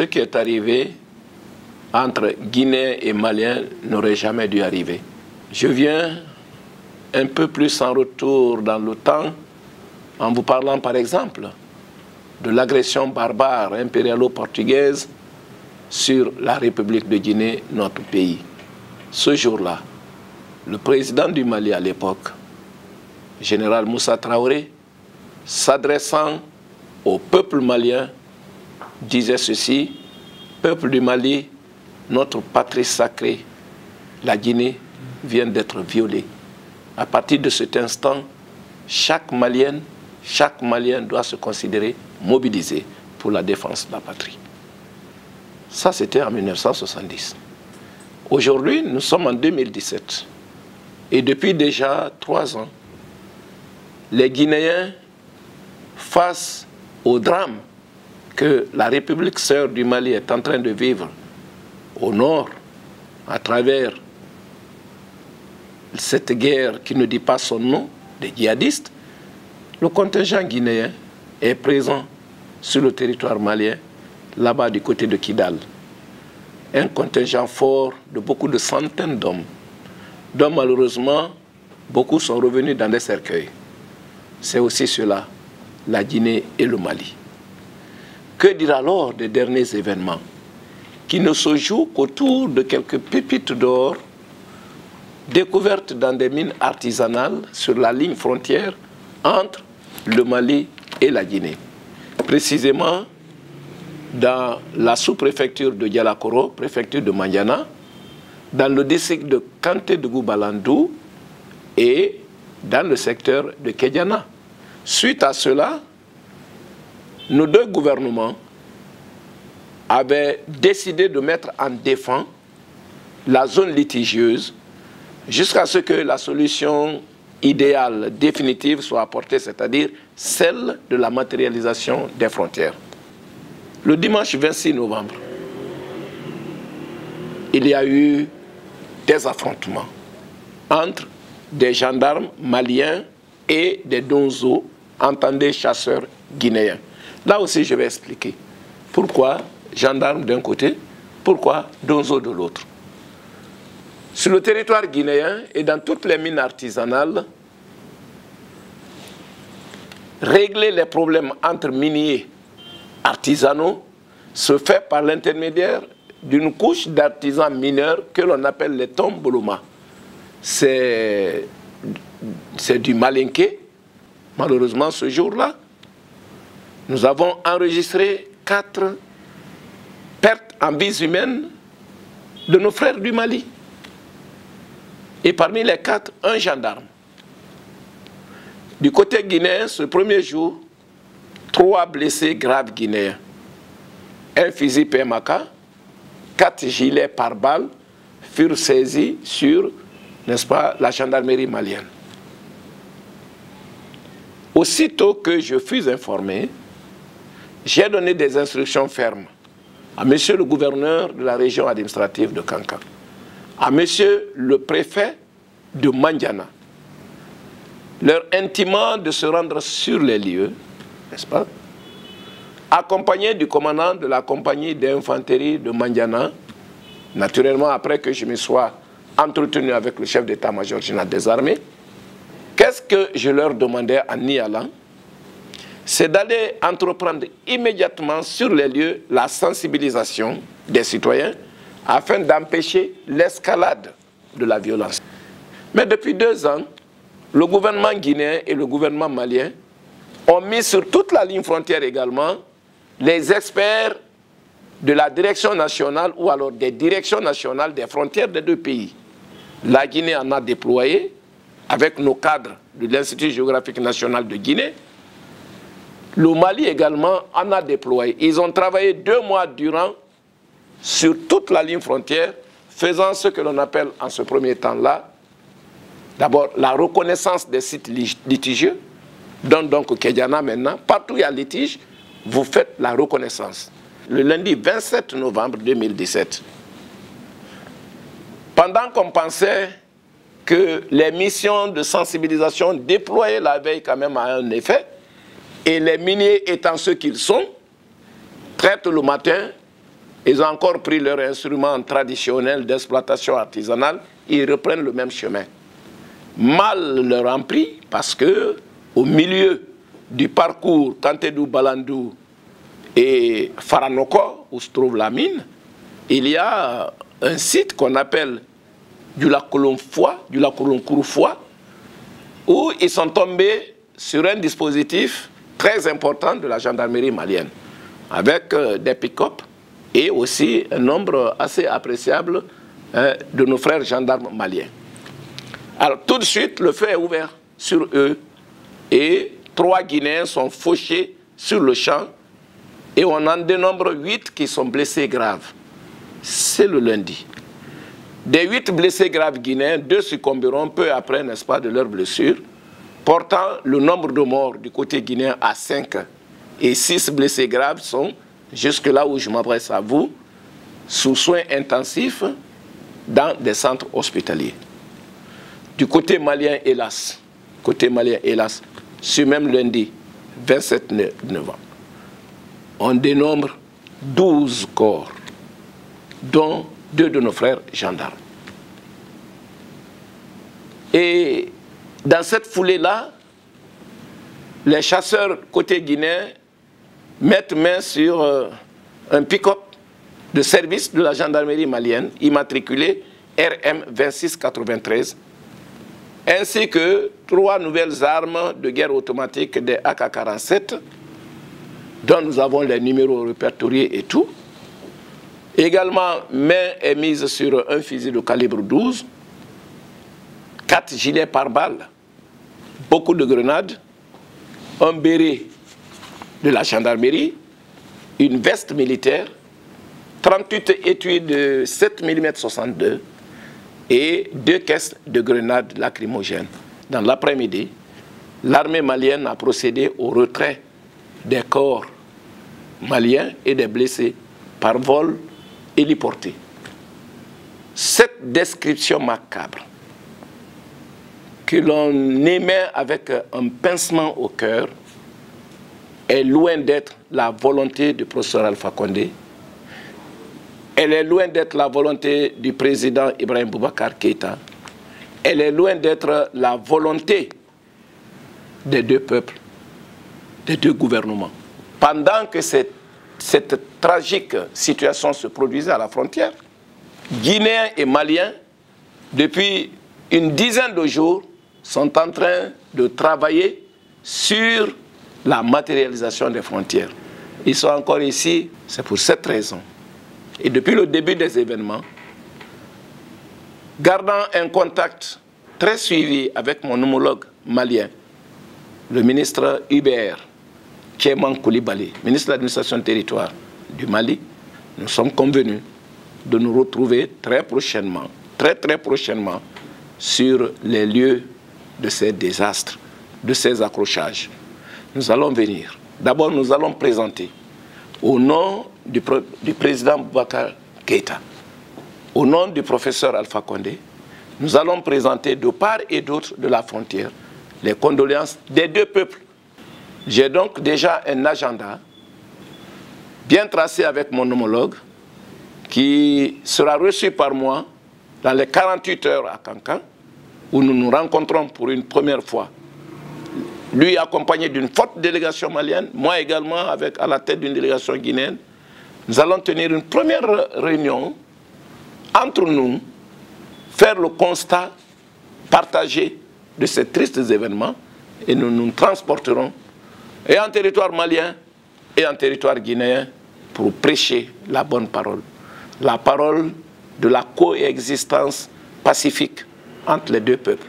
ce qui est arrivé entre Guinéens et Maliens n'aurait jamais dû arriver. Je viens un peu plus en retour dans le temps en vous parlant par exemple de l'agression barbare impérialo-portugaise sur la République de Guinée, notre pays. Ce jour-là, le président du Mali à l'époque, général Moussa Traoré, s'adressant au peuple malien, disait ceci: peuple du Mali, notre patrie sacrée, la Guinée, vient d'être violée. À partir de cet instant, chaque Malien doit se considérer mobilisé pour la défense de la patrie. Ça, c'était en 1970. Aujourd'hui, nous sommes en 2017. Et depuis déjà 3 ans, les Guinéens, face au drame que la République sœur du Mali est en train de vivre au nord, à travers cette guerre qui ne dit pas son nom, des djihadistes, le contingent guinéen est présent sur le territoire malien, là-bas du côté de Kidal. Un contingent fort de beaucoup de centaines d'hommes, dont malheureusement, beaucoup sont revenus dans des cercueils. C'est aussi cela, la Guinée et le Mali. Que dire alors des derniers événements qui ne se jouent qu'autour de quelques pépites d'or découvertes dans des mines artisanales sur la ligne frontière entre le Mali et la Guinée. Précisément dans la sous-préfecture de Dialakoro, préfecture de Mandiana, dans le district de Kanté de Goubalandou et dans le secteur de Kédiana. Suite à cela, nos 2 gouvernements avaient décidé de mettre en défense la zone litigieuse jusqu'à ce que la solution idéale, définitive, soit apportée, c'est-à-dire celle de la matérialisation des frontières. Le dimanche 26 novembre, il y a eu des affrontements entre des gendarmes maliens et des donzos, entendez chasseurs guinéens. Là aussi, je vais expliquer pourquoi gendarmes d'un côté, pourquoi donzos de l'autre. Sur le territoire guinéen et dans toutes les mines artisanales, régler les problèmes entre miniers artisanaux se fait par l'intermédiaire d'une couche d'artisans mineurs que l'on appelle les tomboloma. C'est du malinké. Malheureusement, ce jour-là, nous avons enregistré 4 pertes en vies humaines de nos frères du Mali. Et parmi les 4, un gendarme. Du côté guinéen, ce premier jour, 3 blessés graves guinéens. Un fusil PMK, 4 gilets pare-balles furent saisis sur, n'est-ce pas, la gendarmerie malienne. Aussitôt que je fus informé, j'ai donné des instructions fermes à monsieur le gouverneur de la région administrative de Kanka, à monsieur le préfet de Mandiana, leur intimant de se rendre sur les lieux, n'est-ce pas, accompagné du commandant de la compagnie d'infanterie de Mandiana, naturellement après que je me sois entretenu avec le chef d'état-major général des armées. Qu'est-ce que je leur demandais en y allant? C'est d'aller entreprendre immédiatement sur les lieux la sensibilisation des citoyens afin d'empêcher l'escalade de la violence. Mais depuis 2 ans, le gouvernement guinéen et le gouvernement malien ont mis sur toute la ligne frontière également les experts de la direction nationale ou alors des directions nationales des frontières des 2 pays. La Guinée en a déployé avec nos cadres de l'Institut géographique national de Guinée. Le Mali également en a déployé. Ils ont travaillé 2 mois durant sur toute la ligne frontière, faisant ce que l'on appelle en ce premier temps-là, d'abord la reconnaissance des sites litigieux, donc Kédiana maintenant, partout où il y a litige, vous faites la reconnaissance. Le lundi 27 novembre 2017, pendant qu'on pensait que les missions de sensibilisation déployées la veille quand même a un effet, et les miniers étant ceux qu'ils sont, traitent le matin Ils ont encore pris leur instrument traditionnel d'exploitation artisanale, ils reprennent le même chemin. Mal leur en pris parce que au milieu du parcours Kantedou Balandou et Faranoko, où se trouve la mine, il y a un site qu'on appelle du lac Colomfoy, du lac Kouroufoy, où ils sont tombés sur un dispositif très important de la gendarmerie malienne, avec des pick-up et aussi un nombre assez appréciable de nos frères gendarmes maliens. Alors tout de suite, le feu est ouvert sur eux et 3 Guinéens sont fauchés sur le champ et on en dénombre 8 qui sont blessés graves. C'est le lundi. Des 8 blessés graves guinéens, 2 succomberont peu après, n'est-ce pas, de leurs blessures, portant le nombre de morts du côté guinéen à 5. Et 6 blessés graves sont, jusque là où je m'adresse à vous, sous soins intensifs dans des centres hospitaliers. Du côté malien, hélas, ce même lundi, 27 novembre, on dénombre 12 corps, dont 2 de nos frères gendarmes. Et dans cette foulée-là, les chasseurs côté guinéen mettent main sur un pick-up de service de la gendarmerie malienne, immatriculé RM 2693, ainsi que 3 nouvelles armes de guerre automatique des AK-47, dont nous avons les numéros répertoriés et tout. Également, main est mise sur un fusil de calibre 12, 4 gilets pare-balles, beaucoup de grenades, un béret de la gendarmerie, une veste militaire, 38 étuis de 7 mm 62 et 2 caisses de grenades lacrymogènes. Dans l'après-midi, l'armée malienne a procédé au retrait des corps maliens et des blessés par vol héliporté. Cette description macabre, que l'on émet avec un pincement au cœur, est loin d'être la volonté du professeur Alpha Condé. Elle est loin d'être la volonté du président Ibrahim Boubacar Keïta. Elle est loin d'être la volonté des 2 peuples, des 2 gouvernements. Pendant que cette tragique situation se produisait à la frontière, Guinéens et Maliens, depuis une dizaine de jours, sont en train de travailler sur la matérialisation des frontières. Ils sont encore ici, c'est pour cette raison. Et depuis le début des événements, gardant un contact très suivi avec mon homologue malien, le ministre UBR, Kéman Koulibaly, ministre de l'administration du territoire du Mali, nous sommes convenus de nous retrouver très prochainement, très prochainement, sur les lieux de ces désastres, de ces accrochages. Nous allons venir. D'abord, nous allons présenter, au nom du président Boubacar Keïta, au nom du professeur Alpha Condé, nous allons présenter de part et d'autre de la frontière les condoléances des 2 peuples. J'ai donc déjà un agenda bien tracé avec mon homologue qui sera reçu par moi dans les 48 heures à Kankan, où nous nous rencontrons pour une première fois. Lui accompagné d'une forte délégation malienne, moi également à la tête d'une délégation guinéenne. Nous allons tenir une première réunion entre nous, faire le constat partagé de ces tristes événements et nous nous transporterons et en territoire malien et en territoire guinéen pour prêcher la bonne parole. La parole de la coexistence pacifique entre les 2 peuples.